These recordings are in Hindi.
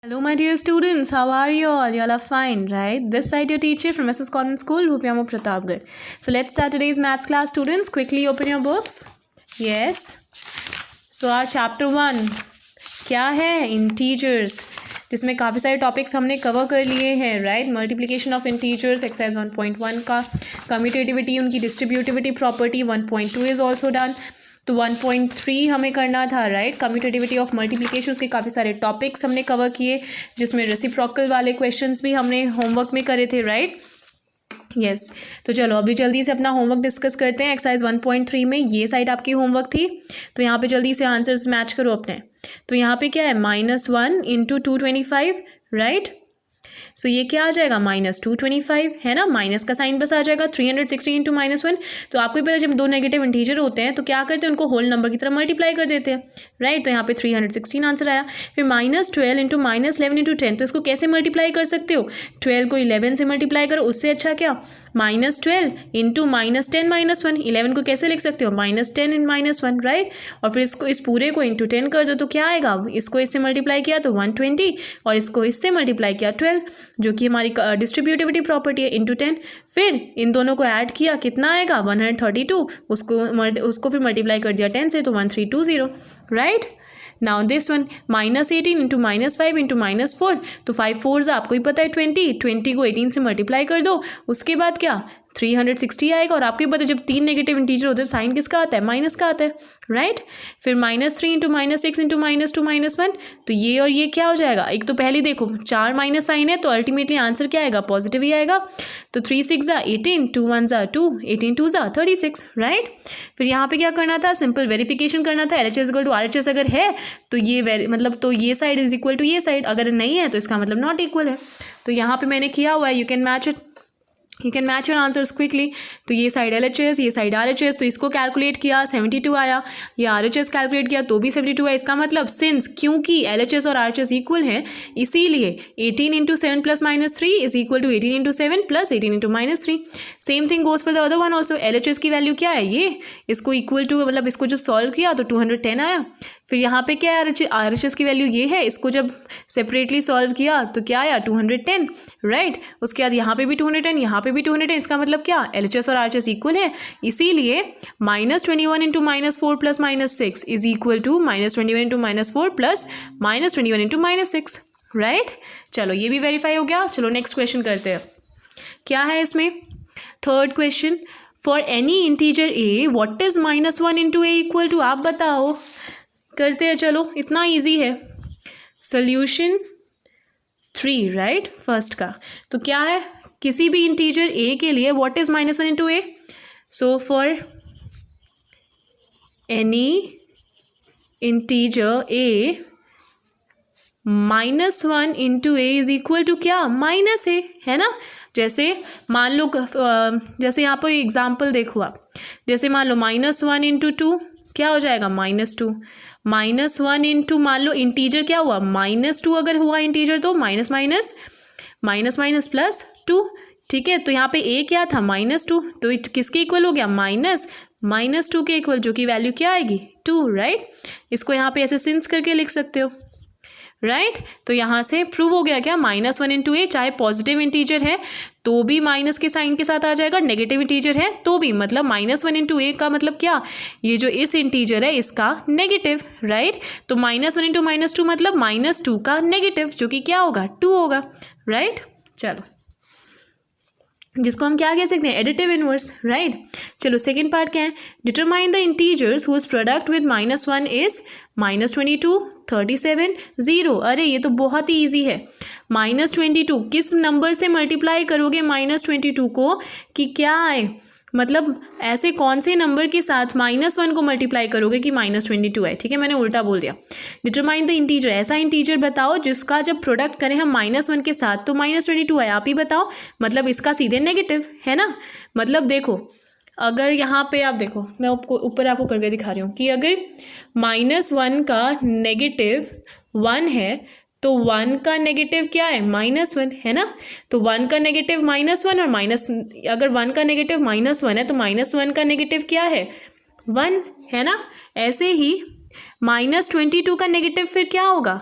Hello, my dear students. How are you all? You all are fine, right? This side your teacher from SS Convent School, Bhupiamo Pratapgarh. So let's start today's maths class, students. Quickly open your books. Yes. So our chapter 1 क्या है? Integers. जिसमें काफ़ी सारे टॉपिक्स हमने कवर कर लिए हैं, right? Multiplication of integers exercise 1.1 का, कम्यूटेटिविटी, उनकी distributivity property 1.2 is also done. तो 1.3 हमें करना था, राइट? कम्यूटेटिविटी ऑफ मल्टीप्लिकेशन के काफ़ी सारे टॉपिक्स हमने कवर किए, जिसमें रेसिप्रोकल वाले क्वेश्चंस भी हमने होमवर्क में करे थे, राइट? यस. तो चलो अभी जल्दी से अपना होमवर्क डिस्कस करते हैं. एक्सरसाइज 1.3 में ये साइड आपकी होमवर्क थी, तो यहाँ पे जल्दी से आंसर्स मैच करो अपने. तो यहाँ पे क्या है? -1 इंटू 225, राइट? सो ये क्या आ जाएगा? -225 है ना. माइनस का साइन बस आ जाएगा. 360 इंटू -1. तो आपको ही पता है जब दो नेगेटिव इंटीजर होते हैं तो क्या करते हैं, उनको होल नंबर की तरह मल्टीप्लाई कर देते हैं, राइट? तो यहाँ पे 316 आंसर आया. फिर -12 इंटू -11 इंटू 10. तो इसको कैसे मल्टीप्लाई कर सकते हो? 12 को 11 से मल्टीप्लाई करो. उससे अच्छा क्या? -12 इंटू -10 -1. 11 को कैसे लिख सकते हो? -10 इन -1, राइट? और फिर इसको इस पूरे को इंटू 10 कर दो तो क्या आएगा? इसको इससे मल्टीप्लाई किया तो 120 और इसको इससे मल्टीप्लाई किया 12, जो कि हमारी डिस्ट्रीब्यूटिविटी प्रॉपर्टी है, इंटू 10. फिर इन दोनों को ऐड किया, कितना आएगा? 132. उसको फिर मल्टीप्लाई कर दिया 10 से, तो 1320, right? Now this one -18 into -5 into -4. तो 5 4 आपको ही पता है 20 को 18 से मल्टीप्लाई कर दो. उसके बाद क्या? 360 आएगा. और आपको पता है जब 3 नेगेटिव इंटीजर होते हैं साइन किसका आता है? माइनस का आता है, राइट? फिर -3 इंटू -6 इंटू -2 -1. तो ये और ये क्या हो जाएगा? एक तो पहले देखो 4 माइनस साइन है, तो अल्टीमेटली आंसर क्या आएगा? पॉजिटिव ही आएगा. तो 3 6 18, 2 1 2, 18 2 36, राइट? फिर यहाँ पे क्या करना था? सिंपल वेरिफिकेशन करना था. LHS इक्वल टू RHS अगर है तो ये तो ये साइड इज इक्वल टू ये साइड, अगर नहीं है तो इसका मतलब नॉट इक्वल है. तो यहाँ पे मैंने किया हुआ है. You can match your answers quickly. तो ये साइड LHS, ये साइड RHS. तो इसको कैलकुलेट किया 72 आया. ये RHS कैलकुलेट किया तो भी 72 है. इसका मतलब सिंस क्योंकि LHS और RHS इक्वल हैं, इसीलिए 18 into 7 plus -3 is equal to 18 into 7 plus 18 into -3. Same thing goes for the other one also. LHS की वैल्यू क्या है? ये इसको इक्वल टू मतलब इसको जो सॉल्व किया तो 210 आया. फिर यहाँ पे क्या है? RHS की वैल्यू ये है. इसको जब सेपरेटली सॉल्व किया तो क्या आया? 210, राइट? उसके बाद यहाँ पे भी 210, यहाँ पे भी 210. इसका मतलब क्या? LHS और RHS इक्वल है, इसीलिए -21 into -4 plus -6 is equal to -21 into -4 plus -21 into -6, right? चलो ये भी वेरीफाई हो गया. चलो नेक्स्ट क्वेश्चन करते हैं. क्या है इसमें? Third question. For any integer A what is -1 into A equal to? आप बताओ. करते हैं, चलो इतना इजी है. Solution 3, right? फर्स्ट का तो क्या है? किसी भी इंटीजर A के लिए what is -1 into A. So for any integer A -1 into A is equal to क्या? -A, है ना? जैसे मान लो जैसे यहाँ पर एग्जाम्पल देखो आप. जैसे मान लो -1 इंटू 2 क्या हो जाएगा? -2. -1 इंटू मान लो इंटीजर क्या हुआ? -2 अगर हुआ इंटीजर तो माइनस माइनस प्लस 2, ठीक है? तो यहाँ पे A क्या था? -2. तो किसके इक्वल हो गया? -2 के इक्वल, जो कि वैल्यू क्या आएगी? 2, राइट? इसको यहाँ पे ऐसे सिंस करके लिख सकते हो, राइट? तो यहाँ से प्रूव हो गया क्या? -1 इंटू A चाहे पॉजिटिव इंटीजर है तो भी माइनस के साइन के साथ आ जाएगा, नेगेटिव इंटीजर है तो भी. मतलब -1 इंटू A का मतलब क्या? ये जो इस इंटीजर है इसका नेगेटिव, राइट? तो -1 इंटू -2 मतलब -2 का नेगेटिव, जो कि क्या होगा? 2 होगा, राइट? चलो जिसको हम क्या कह सकते हैं? Additive inverse, right? चलो सेकंड पार्ट क्या है? Determine the integers whose product with -1 is -22 37 0. अरे ये तो बहुत ही ईजी है. -22 किस नंबर से मल्टीप्लाई करोगे -22 को कि क्या आए? मतलब ऐसे कौन से नंबर के साथ -1 को मल्टीप्लाई करोगे कि -22 है? ठीक है, मैंने उल्टा बोल दिया. डिटरमाइन द इंटीजर, ऐसा इंटीजर बताओ जिसका जब प्रोडक्ट करें हम -1 के साथ तो -22 है. आप ही बताओ. मतलब इसका सीधे नेगेटिव है ना. मतलब देखो अगर यहाँ पे आप देखो, मैं ऊपर आपको करके दिखा रही हूँ कि अगर -1 का नेगेटिव 1 है तो 1 का नेगेटिव क्या है? -1, है ना. तो 1 का नेगेटिव -1 और अगर 1 का नेगेटिव -1 है तो -1 का नेगेटिव क्या है? 1, है ना. ऐसे ही -22 का नेगेटिव फिर क्या होगा?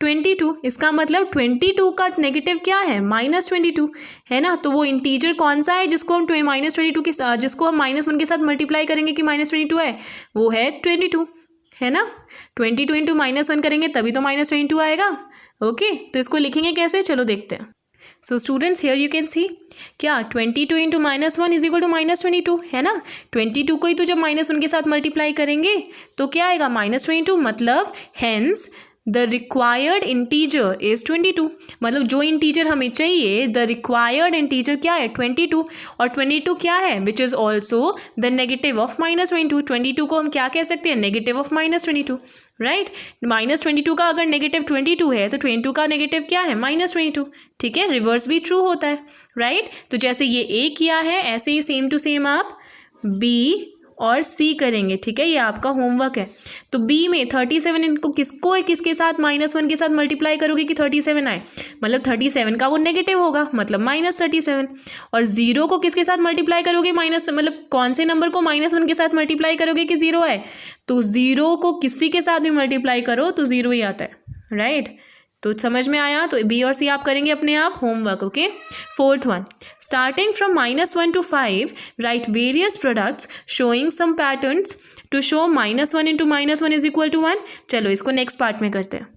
22, इसका मतलब 22 का नेगेटिव क्या है, -22 है ना। तो वो इंटीजर कौन सा है जिसको हम -22 के साथ, जिसको हम -1 के साथ मल्टीप्लाई करेंगे कि -22 है, वो है 22, है ना। 22 इंटू -1 करेंगे तभी तो -22 आएगा। ओके, तो इसको लिखेंगे कैसे, चलो देखते हैं। So students here you can see क्या 22 इंटू -1 इज इक्वल टू -22 है ना। 22 को ही तो जब -1 के साथ मल्टीप्लाई करेंगे तो क्या आएगा, -22, मतलब hence the required integer is 22, मतलब जो इंटीजर हमें चाहिए, द रिक्वायर्ड इंटीजर क्या है, 22, और 22 क्या है, which is also the negative of -22। 22 को हम क्या कह सकते हैं, नेगेटिव ऑफ -22, राइट। -22 का अगर नेगेटिव 22 है तो 22 का नेगेटिव क्या है, -22, ठीक है। रिवर्स भी ट्रू होता है, राइट। तो जैसे ये ए किया है ऐसे ही सेम टू सेम आप बी और सी करेंगे, ठीक है। ये आपका होमवर्क है। तो बी में 37 इनको किसके साथ, -1 के साथ मल्टीप्लाई करोगे कि 37 आए, मतलब 37 का वो नेगेटिव होगा, मतलब -37, और 0 को किसके साथ मल्टीप्लाई करोगे, मतलब कौन से नंबर को -1 के साथ मल्टीप्लाई करोगे कि 0 आए, तो 0 को किसी के साथ भी मल्टीप्लाई करो तो 0 ही आता है, राइट। तो समझ में आया। तो बी और सी आप करेंगे अपने आप homework. Okay, 4th one, starting from -1 to 5 right various products showing some patterns to show -1 into -1 is equal to 1। चलो इसको नेक्स्ट पार्ट में करते हैं।